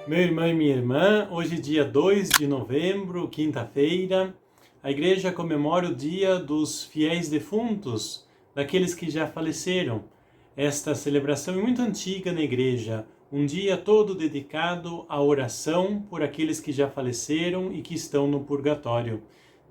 Meu irmão e minha irmã, hoje dia 2 de novembro, quinta-feira, a igreja comemora o dia dos fiéis defuntos, daqueles que já faleceram. Esta celebração é muito antiga na igreja, um dia todo dedicado à oração por aqueles que já faleceram e que estão no purgatório.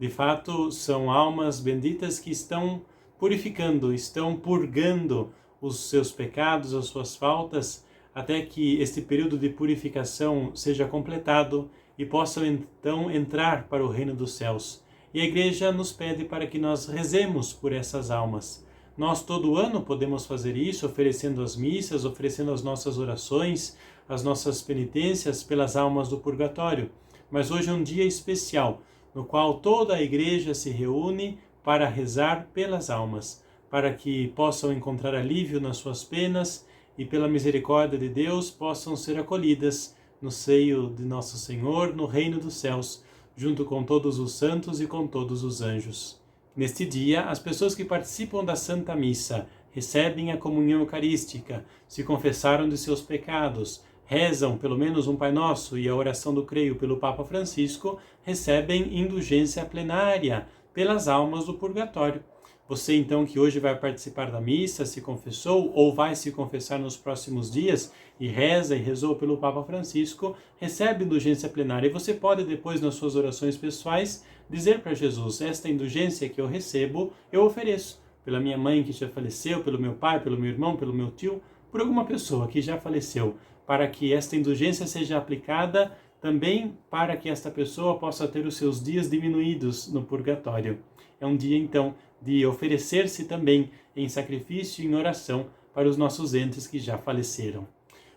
De fato, são almas benditas que estão purificando, estão purgando os seus pecados, as suas faltas, até que este período de purificação seja completado e possam então entrar para o reino dos céus. E a igreja nos pede para que nós rezemos por essas almas. Nós todo ano podemos fazer isso, oferecendo as missas, oferecendo as nossas orações, as nossas penitências pelas almas do purgatório. Mas hoje é um dia especial, no qual toda a igreja se reúne para rezar pelas almas, para que possam encontrar alívio nas suas penas e pela misericórdia de Deus possam ser acolhidas no seio de Nosso Senhor, no reino dos céus, junto com todos os santos e com todos os anjos. Neste dia, as pessoas que participam da Santa Missa recebem a comunhão eucarística, se confessaram de seus pecados, rezam pelo menos um Pai Nosso e a oração do Creio pelo Papa Francisco, recebem indulgência plenária pelas almas do purgatório. Você então que hoje vai participar da missa, se confessou ou vai se confessar nos próximos dias e reza e rezou pelo Papa Francisco, recebe indulgência plenária. E você pode depois nas suas orações pessoais dizer para Jesus: esta indulgência que eu recebo, eu ofereço pela minha mãe que já faleceu, pelo meu pai, pelo meu irmão, pelo meu tio, por alguma pessoa que já faleceu, para que esta indulgência seja aplicada também para que esta pessoa possa ter os seus dias diminuídos no purgatório. É um dia então de oferecer-se também em sacrifício e em oração para os nossos entes que já faleceram.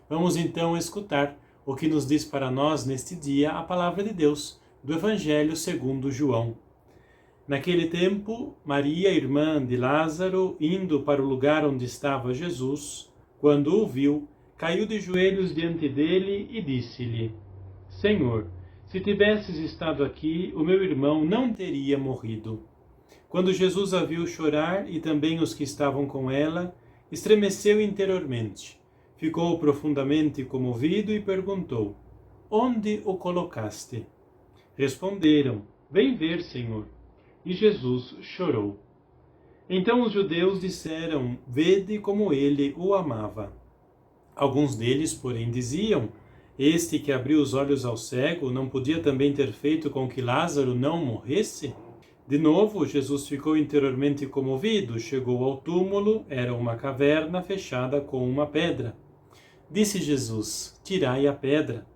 Vamos então escutar o que nos diz para nós neste dia a palavra de Deus, do Evangelho segundo João. Naquele tempo, Maria, irmã de Lázaro, indo para o lugar onde estava Jesus, quando o viu, caiu de joelhos diante dele e disse-lhe: Senhor, se tivesses estado aqui, o meu irmão não teria morrido. Quando Jesus a viu chorar e também os que estavam com ela, estremeceu interiormente, ficou profundamente comovido e perguntou: Onde o colocaste? Responderam: Vem ver, Senhor. E Jesus chorou. Então os judeus disseram: Vede como ele o amava. Alguns deles, porém, diziam: Este que abriu os olhos ao cego não podia também ter feito com que Lázaro não morresse? De novo, Jesus ficou interiormente comovido, chegou ao túmulo, era uma caverna fechada com uma pedra. Disse Jesus: Tirai a pedra.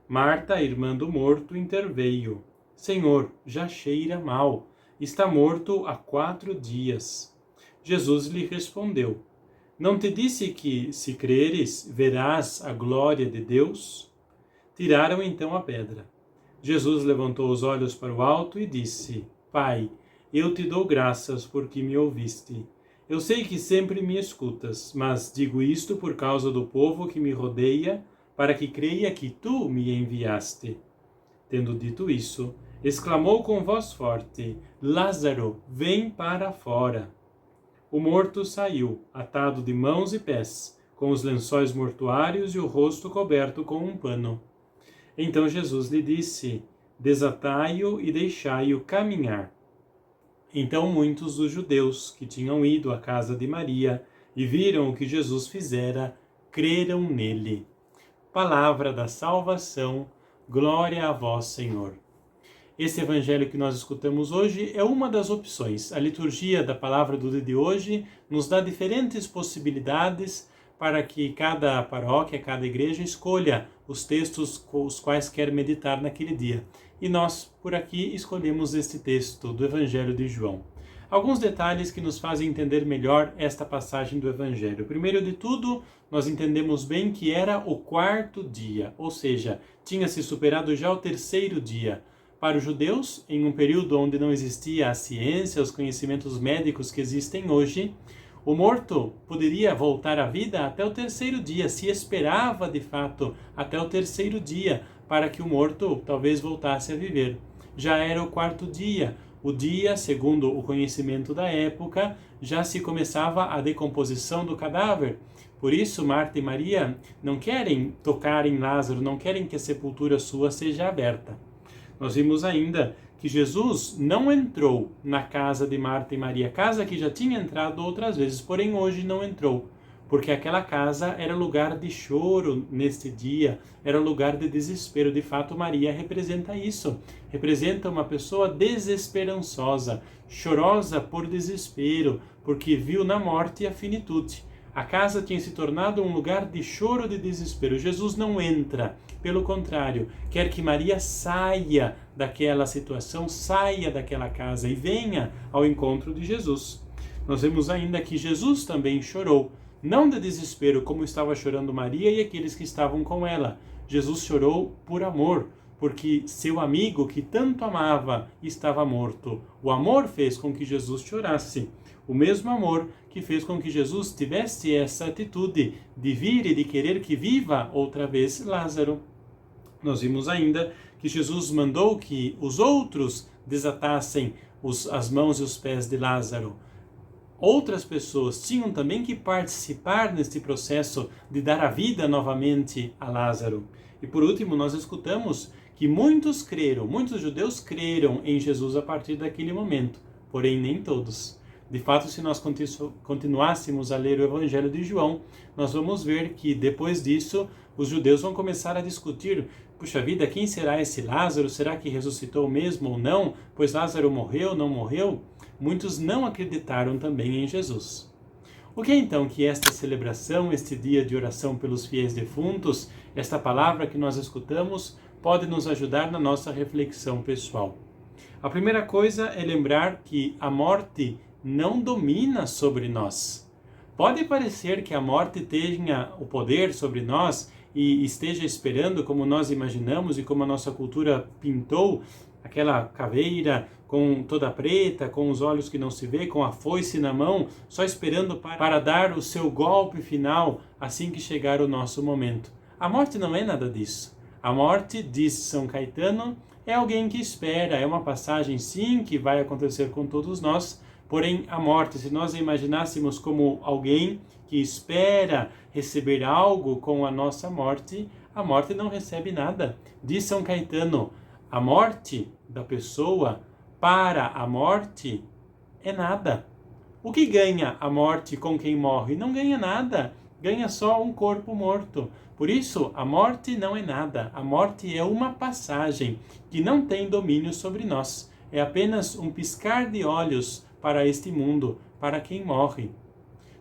Marta, irmã do morto, interveio: Senhor, já cheira mal, está morto há 4 dias. Jesus lhe respondeu: Não te disse que, se creres, verás a glória de Deus? Tiraram então a pedra. Jesus levantou os olhos para o alto e disse: Pai, eu te dou graças porque me ouviste. Eu sei que sempre me escutas, mas digo isto por causa do povo que me rodeia, para que creia que tu me enviaste. Tendo dito isso, exclamou com voz forte: Lázaro, vem para fora. O morto saiu, atado de mãos e pés, com os lençóis mortuários e o rosto coberto com um pano. Então Jesus lhe disse: Desatai-o e deixai-o caminhar. Então muitos dos judeus que tinham ido à casa de Maria e viram o que Jesus fizera, creram nele. Palavra da salvação, glória a vós, Senhor. Esse evangelho que nós escutamos hoje é uma das opções. A liturgia da palavra do dia de hoje nos dá diferentes possibilidades para que cada paróquia, cada igreja escolha os textos com os quais quer meditar naquele dia. E nós, por aqui, escolhemos este texto do Evangelho de João. Alguns detalhes que nos fazem entender melhor esta passagem do Evangelho. Primeiro de tudo, nós entendemos bem que era o 4º dia, ou seja, tinha se superado já o 3º dia. Para os judeus, em um período onde não existia a ciência, os conhecimentos médicos que existem hoje, o morto poderia voltar à vida até o 3º dia, se esperava de fato até o 3º dia para que o morto talvez voltasse a viver. Já era o 4º dia, o dia, segundo o conhecimento da época, já se começava a decomposição do cadáver. Por isso, Marta e Maria não querem tocar em Lázaro, não querem que a sepultura sua seja aberta. Nós vimos ainda que Jesus não entrou na casa de Marta e Maria, casa que já tinha entrado outras vezes, porém hoje não entrou, porque aquela casa era lugar de choro neste dia, era lugar de desespero. De fato, Maria representa isso, representa uma pessoa desesperançosa, chorosa por desespero, porque viu na morte a finitude. A casa tinha se tornado um lugar de choro, de desespero. Jesus não entra, pelo contrário, quer que Maria saia daquela situação, saia daquela casa e venha ao encontro de Jesus. Nós vemos ainda que Jesus também chorou, não de desespero como estava chorando Maria e aqueles que estavam com ela. Jesus chorou por amor, porque seu amigo que tanto amava estava morto. O amor fez com que Jesus chorasse. O mesmo amor que fez com que Jesus tivesse essa atitude de vir e de querer que viva outra vez Lázaro. Nós vimos ainda que Jesus mandou que os outros desatassem as mãos e os pés de Lázaro. Outras pessoas tinham também que participar neste processo de dar a vida novamente a Lázaro. E por último, nós escutamos que muitos judeus creram em Jesus a partir daquele momento, porém nem todos. De fato, se nós continuássemos a ler o Evangelho de João, nós vamos ver que depois disso, os judeus vão começar a discutir: puxa vida, quem será esse Lázaro? Será que ressuscitou mesmo ou não? Pois Lázaro morreu, não morreu? Muitos não acreditaram também em Jesus. O que é então que esta celebração, este dia de oração pelos fiéis defuntos, esta palavra que nós escutamos, pode nos ajudar na nossa reflexão pessoal? A primeira coisa é lembrar que a morte não domina sobre nós. Pode parecer que a morte tenha o poder sobre nós e esteja esperando, como nós imaginamos e como a nossa cultura pintou, aquela caveira com toda preta, com os olhos que não se vê, com a foice na mão, só esperando para dar o seu golpe final assim que chegar o nosso momento. A morte não é nada disso. A morte, diz São Caetano, é alguém que espera, é uma passagem sim que vai acontecer com todos nós. Porém, a morte, se nós a imaginássemos como alguém que espera receber algo com a nossa morte, a morte não recebe nada. Diz São Caetano, a morte da pessoa para a morte é nada. O que ganha a morte com quem morre? Não ganha nada, ganha só um corpo morto. Por isso, a morte não é nada. A morte é uma passagem que não tem domínio sobre nós. É apenas um piscar de olhos para este mundo, para quem morre.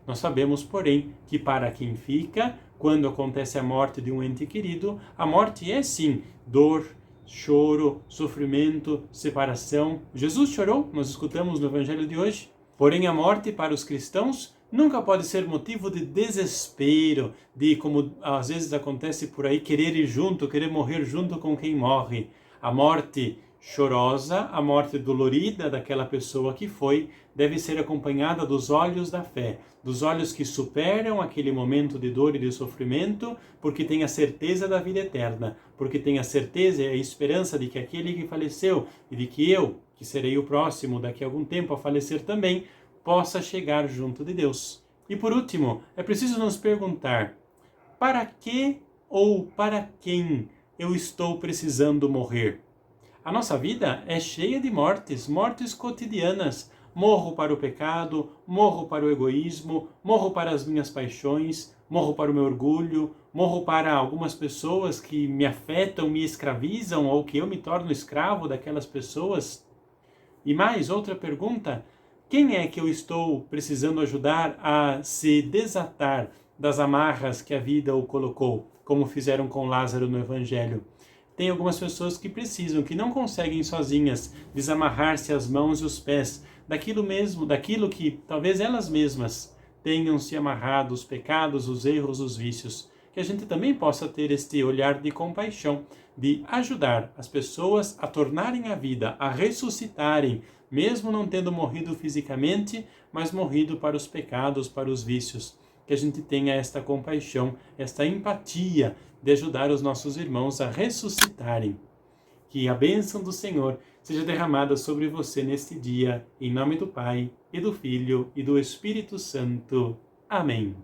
Nós sabemos, porém, que para quem fica, quando acontece a morte de um ente querido, a morte é sim dor, choro, sofrimento, separação. Jesus chorou, nós escutamos no Evangelho de hoje. Porém, a morte para os cristãos nunca pode ser motivo de desespero, de, como às vezes acontece por aí, querer ir junto, querer morrer junto com quem morre. A morte chorosa, a morte dolorida daquela pessoa que foi, deve ser acompanhada dos olhos da fé, dos olhos que superam aquele momento de dor e de sofrimento, porque tem a certeza da vida eterna, porque tem a certeza e a esperança de que aquele que faleceu e de que eu, que serei o próximo daqui a algum tempo a falecer também, possa chegar junto de Deus. E por último, é preciso nos perguntar: para que ou para quem eu estou precisando morrer? A nossa vida é cheia de mortes, mortes cotidianas. Morro para o pecado, morro para o egoísmo, morro para as minhas paixões, morro para o meu orgulho, morro para algumas pessoas que me afetam, me escravizam ou que eu me torno escravo daquelas pessoas. E mais, outra pergunta: quem é que eu estou precisando ajudar a se desatar das amarras que a vida o colocou, como fizeram com Lázaro no Evangelho? Tem algumas pessoas que precisam, que não conseguem sozinhas desamarrar-se as mãos e os pés daquilo que talvez elas mesmas tenham se amarrado, os pecados, os erros, os vícios. Que a gente também possa ter este olhar de compaixão, de ajudar as pessoas a tornarem a vida, a ressuscitarem, mesmo não tendo morrido fisicamente, mas morrido para os pecados, para os vícios. Que a gente tenha esta compaixão, esta empatia de ajudar os nossos irmãos a ressuscitarem. Que a bênção do Senhor seja derramada sobre você neste dia, em nome do Pai, e do Filho, e do Espírito Santo. Amém.